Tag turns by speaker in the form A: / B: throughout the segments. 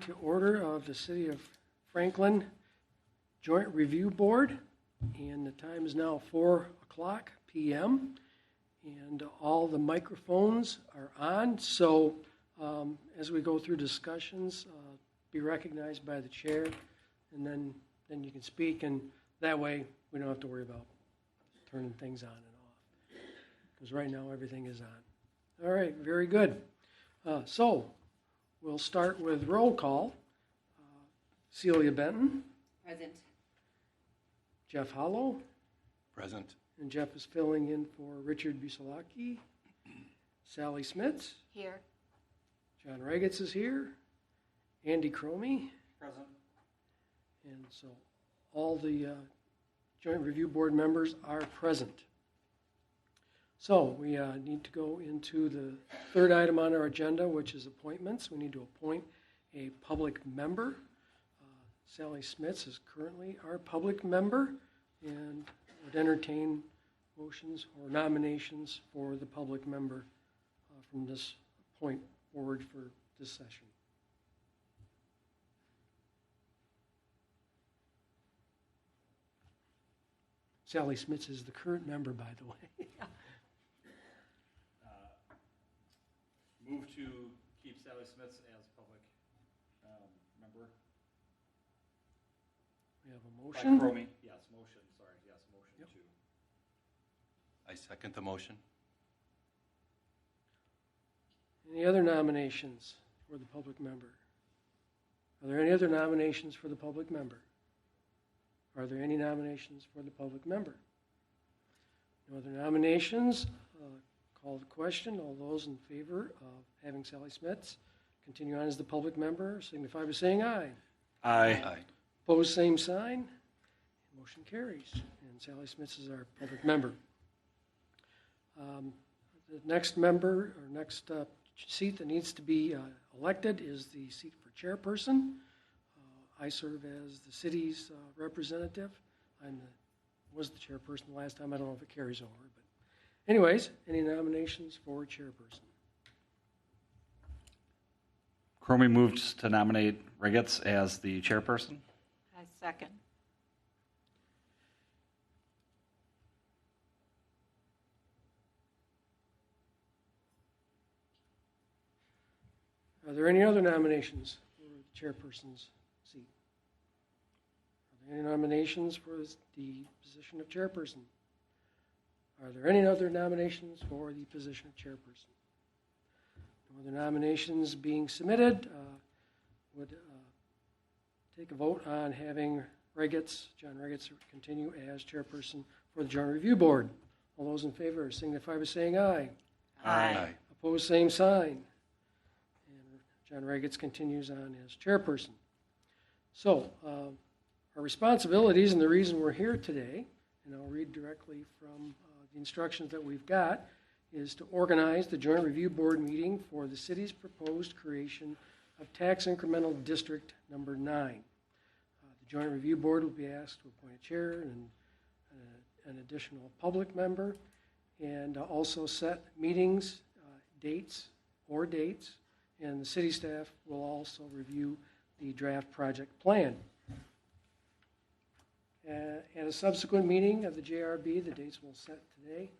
A: To order of the City of Franklin Joint Review Board, and the time is now 4:00 p.m. and all the microphones are on. So as we go through discussions, be recognized by the chair, and then you can speak, and that way we don't have to worry about turning things on and off, because right now everything is on. All right, very good. So we'll start with roll call. Celia Benton.
B: Present.
A: Jeff Hollow.
C: Present.
A: And Jeff is filling in for Richard Busalaki. Sally Smits.
B: Here.
A: John Regetz is here. Andy Cromie.
C: Present.
A: And so all the Joint Review Board members are present. So we need to go into the third item on our agenda, which is appointments. We need to appoint a public member. Sally Smits is currently our public member, and would entertain motions or nominations for the public member from this point forward for this session. Sally Smits is the current member, by the way.
D: Move to keep Sally Smits as public member.
A: We have a motion.
D: Cromie. Yes, motion. Sorry, yes, motion
A: Yep.
D: to.
C: I second the motion.
A: Any other nominations for the public member? Are there any other nominations for the public member? Are there any nominations for the public member? No other nominations? Call the question. All those in favor of having Sally Smits continue on as the public member signify by saying aye.
D: Aye.
C: Aye.
A: Opposed, same sign. Motion carries. And Sally Smits is our public member. The next member, or next seat that needs to be elected is the seat for chairperson. I serve as the city's representative. Was the chairperson last time. I don't know if it carries over. But anyways, any nominations for chairperson?
D: Cromie moved to nominate Regetz as the chairperson.
B: I second.
A: Are there any other nominations for the chairperson's seat? Are there any nominations for the position of chairperson? Are there any other nominations for the position of chairperson? No other nominations being submitted. Would take a vote on having John Regetz, continue as chairperson for the Joint Review Board. All those in favor signify by saying aye.
C: Aye.
A: Opposed, same sign. And John Regetz continues on as chairperson. So, our responsibilities and the reason we're here today, and I'll read directly from the instructions that we've got, is to organize the Joint Review Board meeting for the city's proposed creation of Tax Incremental District Number 9. The Joint Review Board will be asked to appoint a chair and an additional public member, and also set meetings, dates, and the city staff will also review the draft project plan. At a subsequent meeting of the JRB, the dates we'll set today,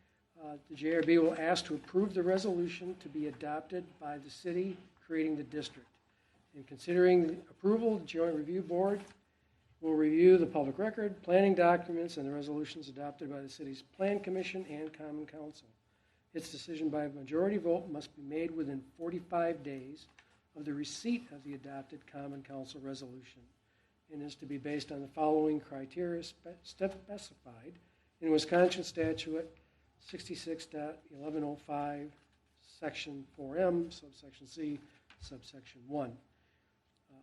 A: the JRB will ask to approve the resolution to be adopted by the city creating the district. In considering the approval, the Joint Review Board will review the public record, planning documents, and the resolutions adopted by the city's Plan Commission and Common Council. Its decision by a majority vote must be made within 45 days of the receipt of the adopted Common Council resolution, and is to be based on the following criteria specified in Wisconsin Statute 66.1105, Section 4M, Subsection C, Subsection 1.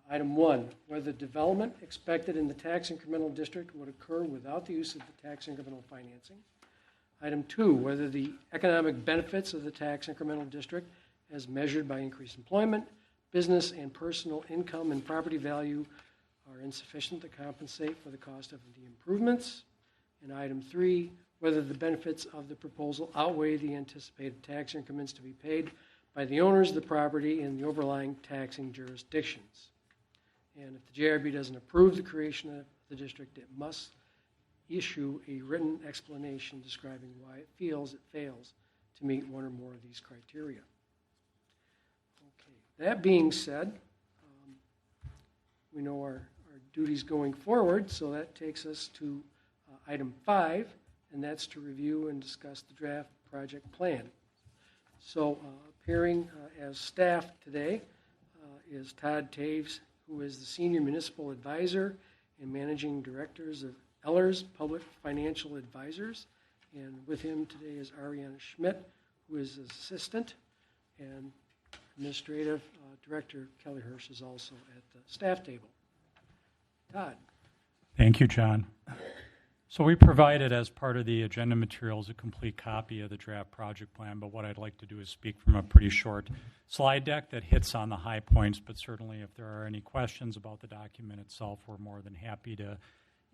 A: Item 1, whether development expected in the tax incremental district would occur without the use of the tax incremental financing. Item 2, whether the economic benefits of the tax incremental district as measured by increased employment, business and personal income and property value are insufficient to compensate for the cost of the improvements. And item 3, whether the benefits of the proposal outweigh the anticipated tax increments to be paid by the owners of the property in the overlying taxing jurisdictions. And if the JRB doesn't approve the creation of the district, it must issue a written explanation describing why it feels it fails to meet one or more of these criteria. Okay. That being said, we know our duties going forward, so that takes us to item 5, and that's to review and discuss the draft project plan. So appearing as staff today is Todd Taves, who is the Senior Municipal Advisor and Managing Directors of Ellers Public Financial Advisors. And with him today is Ariana Schmidt, who is his assistant, and Administrative Director Kelly Hirsch is also at the staff table. Todd.
B: Thank you, John. So we provided as part of the agenda materials a complete copy of the draft project plan, but what I'd like to do is speak from a pretty short slide deck that hits on the high points, but certainly if there are any questions about the document itself, we're more than happy to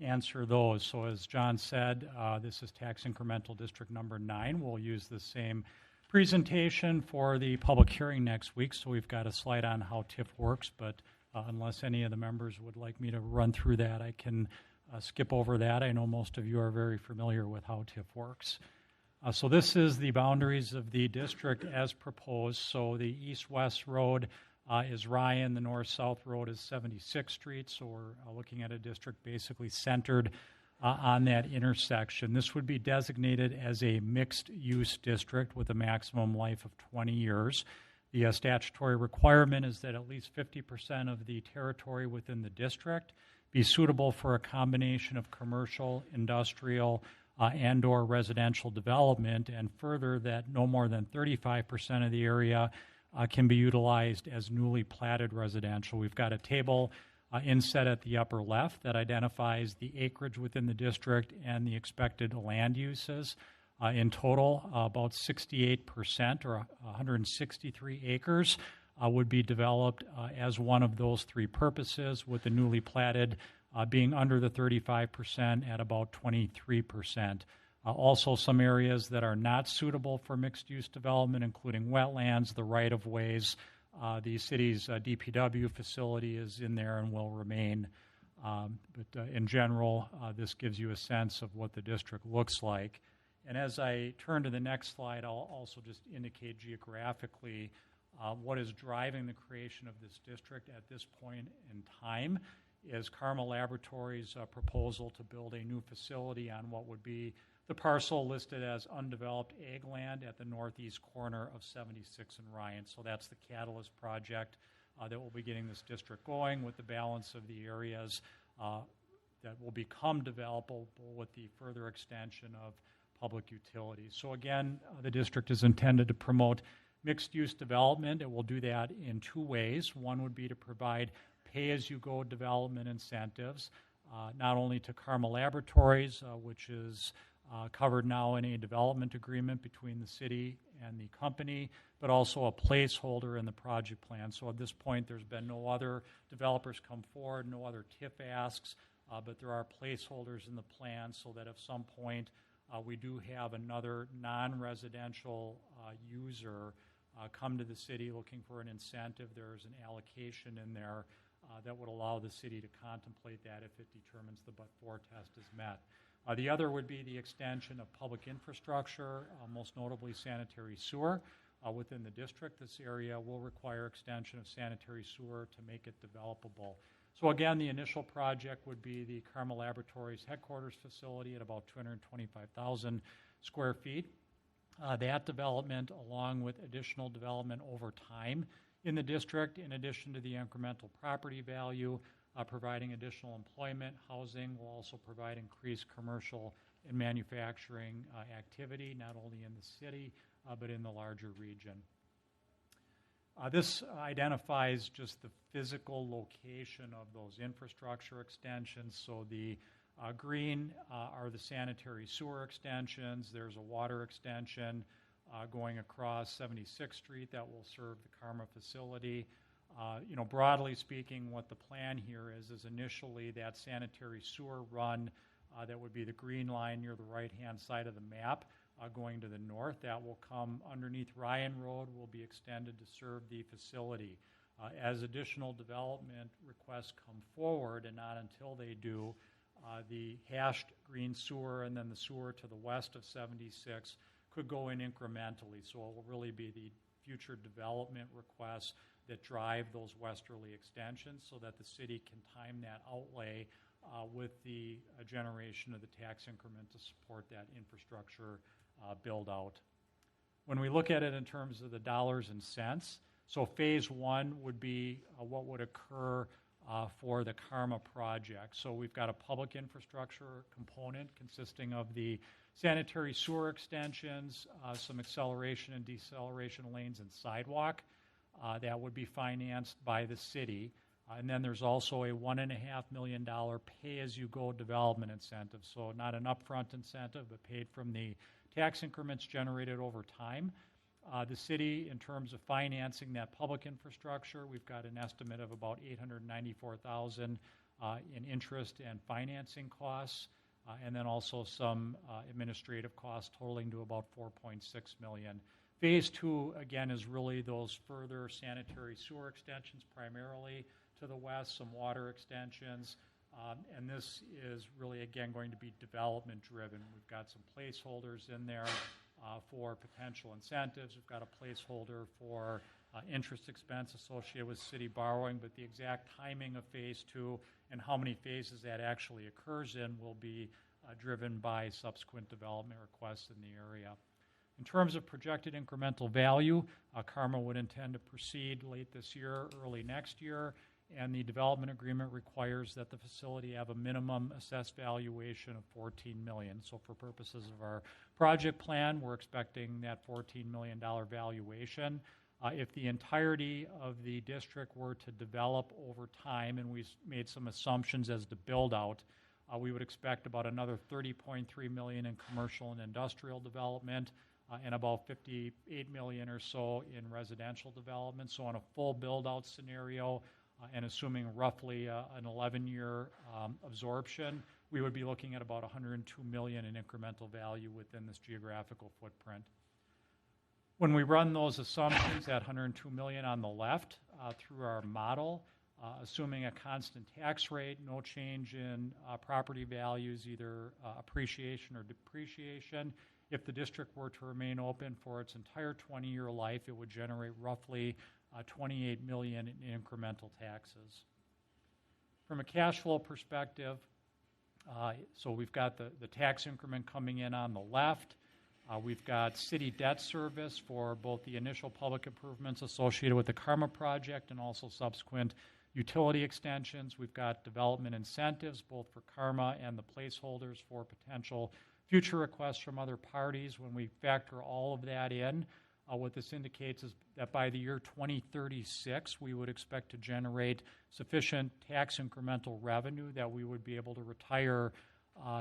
B: answer those. So as John said, this is tax incremental district number 9. We'll use the same presentation for the public hearing next week, so we've got a slide on how TIF works, but unless any of the members would like me to run through that, I can skip over that. I know most of you are very familiar with how TIF works. So this is the boundaries of the district as proposed. So the east-west road is Ryan, the north-south road is 76th Street, so we're looking at a district basically centered on that intersection. This would be designated as a mixed-use district with a maximum life of 20 years. The statutory requirement is that at least 50% of the territory within the district be suitable for a combination of commercial, industrial, and or residential development, and further that no more than 35% of the area can be utilized as newly platted residential. We've got a table inset at the upper left that identifies the acreage within the district and the expected land uses. In total, about 68% or 163 acres would be developed as one of those 3 purposes, with the newly platted being under the 35% at about 23%. Also some areas that are not suitable for mixed-use development, including wetlands, the right-of-ways. The city's DPW facility is in there and will remain. But in general, this gives you a sense of what the district looks like. And as I turn to the next slide, I'll also just indicate geographically what is driving the creation of this district at this point in time is Carmel Laboratories' proposal to build a new facility on what would be the parcel listed as undeveloped ag land at the northeast corner of 76 and Ryan. So that's the catalyst project that will be getting this district going, with the balance of the areas that will become developable with the further extension of public utilities. So again, the district is intended to promote mixed-use development. It will do that in 2 ways. One would be to provide pay-as-you-go development incentives, not only to Carmel Laboratories, which is covered now in a development agreement between the city and the company, but also a placeholder in the project plan. So at this point, there's been no other developers come forward, no other TIF asks, but there are placeholders in the plan so that at some point we do have another non-residential user come to the city looking for an incentive. There's an allocation in there that would allow the city to contemplate that if it determines the but-for test is met. The other would be the extension of public infrastructure, most notably sanitary sewer. Within the district, this area will require extension of sanitary sewer to make it developable. So again, the initial project would be the Carmel Laboratories headquarters facility at about 225,000 square feet. That development, along with additional development over time in the district, in addition to the incremental property value, providing additional employment, housing, will also provide increased commercial and manufacturing activity, not only in the city, but in the larger region. This identifies just the physical location of those infrastructure extensions. So the green are the sanitary sewer extensions. There's a water extension going across 76th Street that will serve the Carmel facility. Broadly speaking, what the plan here is initially that sanitary sewer run that would be the green line near the right-hand side of the map going to the north. That will come underneath Ryan Road, will be extended to serve the facility. As additional development requests come forward, and not until they do, the hashed green sewer and then the sewer to the west of 76 could go in incrementally. So it will really be the future development requests that drive those westerly extensions so that the city can time that outlay with the generation of the tax increment to support that infrastructure build out. When we look at it in terms of the dollars and cents, so phase one would be what would occur for the Karma project. So we've got a public infrastructure component consisting of the sanitary sewer extensions, some acceleration and deceleration lanes and sidewalk. That would be financed by the city. And then there's also a $1.5 million pay-as-you-go development incentive. So not an upfront incentive, but paid from the tax increments generated over time. The city, in terms of financing that public infrastructure, we've got an estimate of about $894,000 in interest and financing costs, and then also some administrative costs totaling to about $4.6 million. Phase two, again, is really those further sanitary sewer extensions, primarily to the west, some water extensions, and this is really, again, going to be development driven. We've got some placeholders in there for potential incentives. We've got a placeholder for interest expense associated with city borrowing, but the exact timing of phase two and how many phases that actually occurs in will be driven by subsequent development requests in the area. In terms of projected incremental value, Karma would intend to proceed late this year, early next year, and the development agreement requires that the facility have a minimum assessed valuation of $14 million. So for purposes of our project plan, we're expecting that $14 million valuation. If the entirety of the district were to develop over time, and we made some assumptions as to build out, we would expect about another $30.3 million in commercial and industrial development, and about $58 million or so in residential development. So on a full build-out scenario, and assuming roughly an 11-year absorption, we would be looking at about $102 million in incremental value within this geographical footprint. When we run those assumptions at $102 million on the left through our model, assuming a constant tax rate, no change in property values, either appreciation or depreciation, if the district were to remain open for its entire 20-year life, it would generate roughly $28 million in incremental taxes. From a cash flow perspective, so we've got the tax increment coming in on the left. We've got city debt service for both the initial public improvements associated with the Karma project and also subsequent utility extensions. We've got development incentives, both for Karma and the placeholders for potential future requests from other parties. When we factor all of that in, what this indicates is that by the year 2036, we would expect to generate sufficient tax incremental revenue that we would be able to retire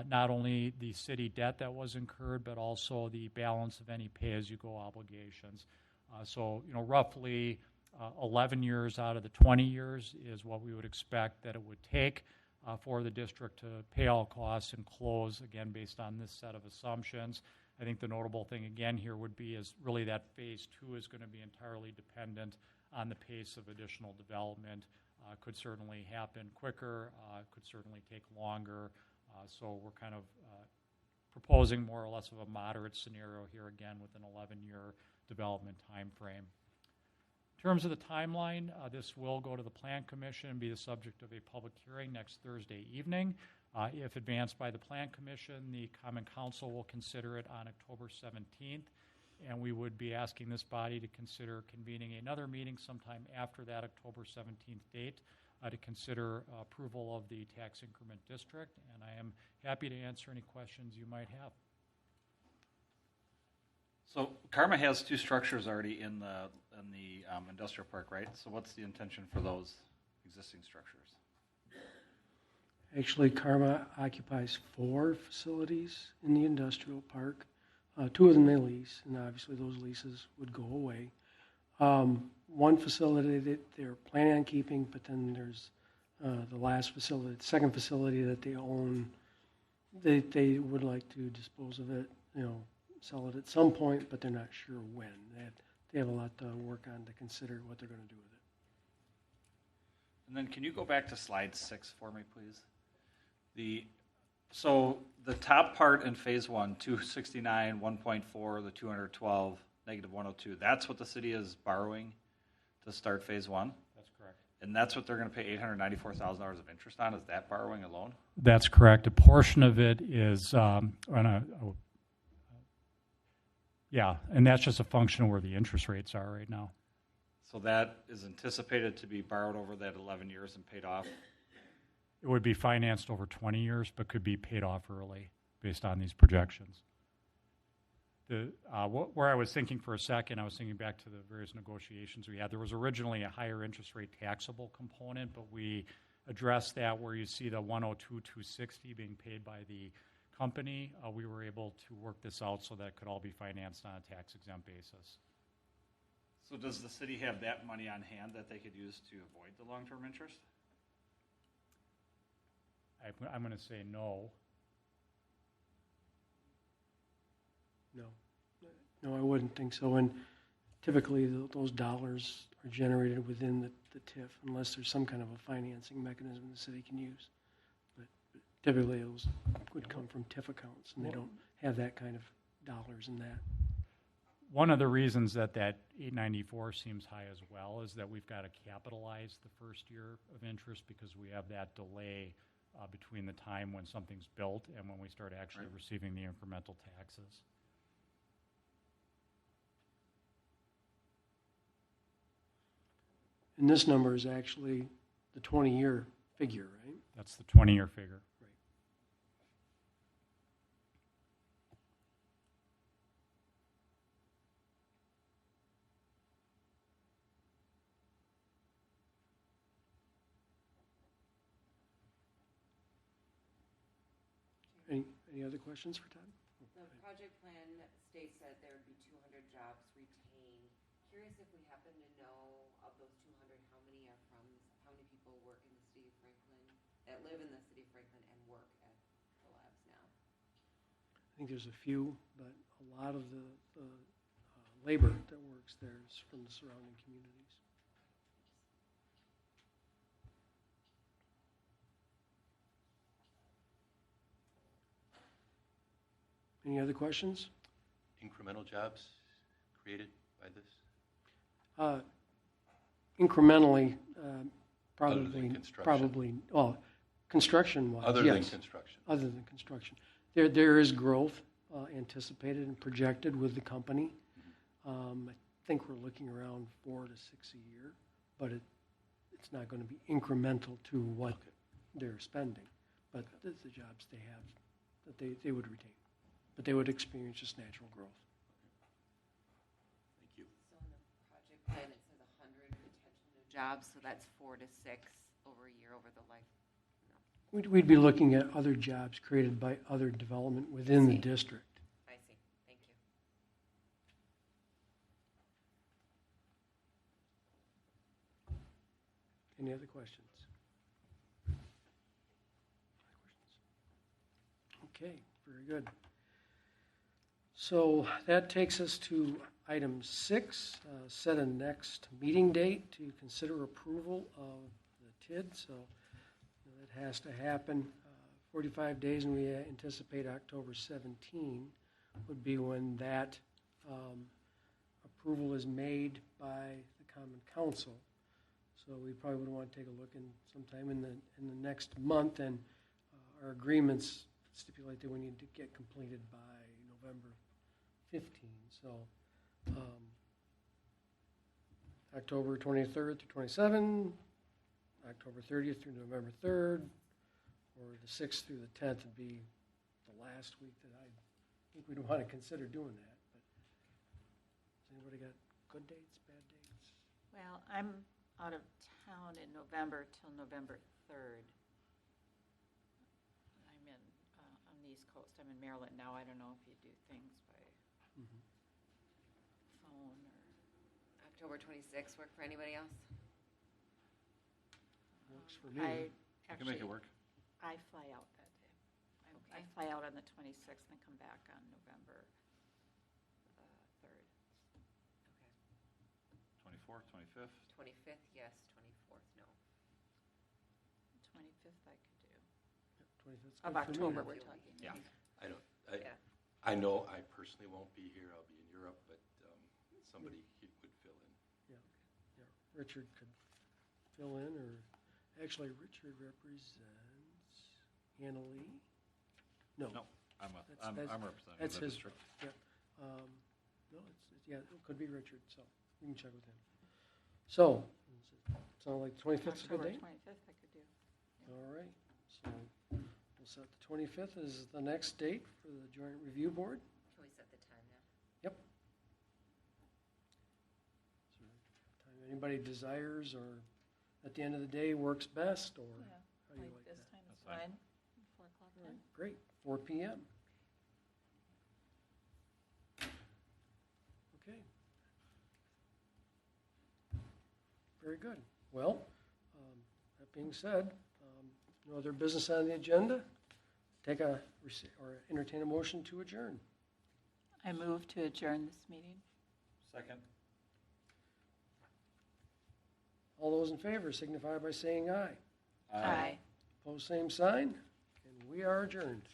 B: not only the city debt that was incurred, but also the balance of any pay-as-you-go obligations. So, roughly 11 years out of the 20 years is what we would expect that it would take for the district to pay all costs and close, again, based on this set of assumptions. I think the notable thing, again, here would be is really that phase two is going to be entirely dependent on the pace of additional development. Could certainly happen quicker, could certainly take longer. So we're kind of proposing more or less of a moderate scenario here, again, with an 11-year development time frame. In terms of the timeline, this will go to the Plan Commission and be the subject of a public hearing next Thursday evening. If advanced by the Plan Commission, the Common Council will consider it on October 17th, and we would be asking this body to consider convening another meeting sometime after that October 17th date to consider approval of the tax increment district, and I am happy to answer any questions you might have.
D: So Karma has two structures already in the industrial park, right? So what's the intention for those existing structures?
A: Actually, Karma occupies 4 facilities in the industrial park. 2 of them they lease, and obviously those leases would go away. One facility that they're planning on keeping, but then there's the second facility that they own. They would like to dispose of it, sell it at some point, but they're not sure when. They have a lot to work on to consider what they're going to do with it.
D: And then can you go back to slide 6 for me, please? So the top part in phase 1, 269, 1.4, the 212, negative 102, that's what the city is borrowing to start phase 1?
B: That's correct.
D: And that's what they're going to pay $894,000 of interest on, is that borrowing alone?
B: That's correct. A portion of it is yeah, and that's just a function of where the interest rates are right now.
D: So that is anticipated to be borrowed over that 11 years and paid off?
B: It would be financed over 20 years, but could be paid off early based on these projections. Where I was thinking for a second, I was thinking back to the various negotiations we had. There was originally a higher interest rate taxable component, but we addressed that where you see the 102,260 being paid by the company. We were able to work this out so that it could all be financed on a tax-exempt basis.
D: So does the city have that money on hand that they could use to avoid the long-term interest?
B: I'm going to say no.
A: No, I wouldn't think so. And typically, those dollars are generated within the TIF unless there's some kind of a financing mechanism the city can use. But typically, those would come from TIF accounts, and they don't have that kind of dollars in that.
B: One of the reasons that 894 seems high as well is that we've got to capitalize the first year of interest because we have that delay between the time when something's built and when we start actually receiving the incremental taxes.
A: And this number is actually the 20-year figure, right?
B: That's the 20-year figure.
A: Right. Any other questions for Todd?
E: The project plan states that there would be 200 jobs retained. Curious if we happen to know of those 200, how many people work in the city of Franklin, that live in the city of Franklin and work at the labs now?
A: I think there's a few, but a lot of the labor that works there is from the surrounding communities. Any other questions?
C: Incremental jobs created by this?
A: Incrementally,
C: Other than construction.
A: construction-wise,
C: Other
A: yes.
C: than construction.
A: Other than construction. There is growth anticipated and projected with the company. I think we're looking around 4 to 6 a year, but it's not going to be incremental to what they're spending. But the jobs they have, that they would retain. But they would experience just natural growth.
C: Thank you.
E: So in the project plan, it says 100 retention of jobs, so that's 4 to 6 over a year over the life. No.
A: We'd be looking at other jobs created by other development within the district.
E: I see. Thank you.
A: Any other questions? Okay, very good. So that takes us to item 6, set a next meeting date to consider approval of the TID. So that has to happen 45 days, and we anticipate October 17 would be when that approval is made by the Common Council. So we probably would want to take a look in sometime in the next month, and our agreements stipulate that we need to get completed by November 15. So October 23rd through 27, October 30th through November 3rd, or the 6th through the 10th would be the last week that I think we'd want to consider doing that. But has anybody got good dates, bad dates?
F: Well, I'm out of town in November till November 3rd. I'm in on the East Coast. I'm in Maryland now. I don't know if you do things by phone or.
E: October 26th work for anybody else?
A: Works for me.
F: I
D: I can make it
F: actually,
D: work.
F: I fly out that day. I
E: Okay.
F: fly out on the 26th and come back on November 3rd.
E: Okay.
D: 24th, 25th?
E: 25th, yes. 24th, no.
F: 25th I could do.
A: 25th 's
F: Of
A: good for me.
F: October, we're talking.
D: Yeah.
C: I don't,
F: Yeah.
C: I know I personally won't be here, I'll be in Europe, but somebody would fill in.
A: Yeah, Richard could fill in, or actually Richard represents Anna Lee. No,
D: No, I'm
A: That's-
D: representing
A: that's
D: the
A: his-
D: district.
A: No, yeah, it could be Richard, so we can check with him. So, sound like 25th is a good
F: October
A: day?
F: 25th I could do.
A: All right, so we'll set the 25th as the next date for the joint review board.
E: Can we set the time now?
A: Yep. So, time anybody desires, or at the end of the day works best, or
F: Yeah,
A: how do you
F: like
A: like
F: this
A: that?
F: time is
D: That's fine.
F: fine. 4 o'clock
A: All
F: then.
A: right, great, 4 p.m. Okay. Very good. Well, that being said, no other business on the agenda. Or entertain a motion to adjourn.
F: I move to adjourn this meeting.
D: Second.
A: All those in favor signify by saying aye.
F: Aye.
A: Opposed, same sign, and we are adjourned.